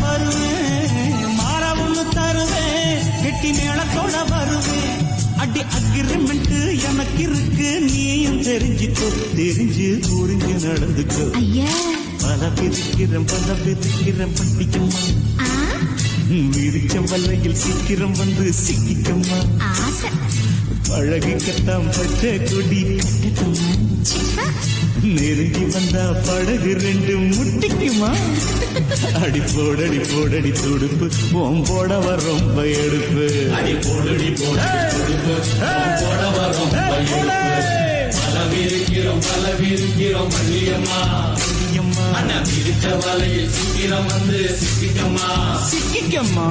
வருவேன், மாறவும் தருவேன், கெட்டி மேளத்தோட வருவேன். அடி அக்ரிமெண்ட் எனக்கு இருக்கு, நீயும் தெரிஞ்சுக்கோ, தெரிஞ்சு புரிஞ்சு நடந்துக்கோ. பல பிரிக்கிறேன் பட்டிக்கம்மா, விரிச்ச வல்லையில் சீக்கிரம் வந்து சிக்கிக்கம்மா. பழகிக்கத்தான் பச்சை கொடி கட்டட்டுமா, நெருங்கி வந்தா படகு ரெண்டு முட்டிக்குமா. அடி போடடி துடுப்பு, ஓம் போடவ ரொம்ப எடுப்பு. அடி போடடி துடுப்பு, போடவ ரொம்ப எடுப்பு. பலவிருக்கிறோம் மல்லியம்மா, அண்ணா பிரிச்ச வலையில் சீக்கிரம் வந்து சிக்கிக்கம்மா.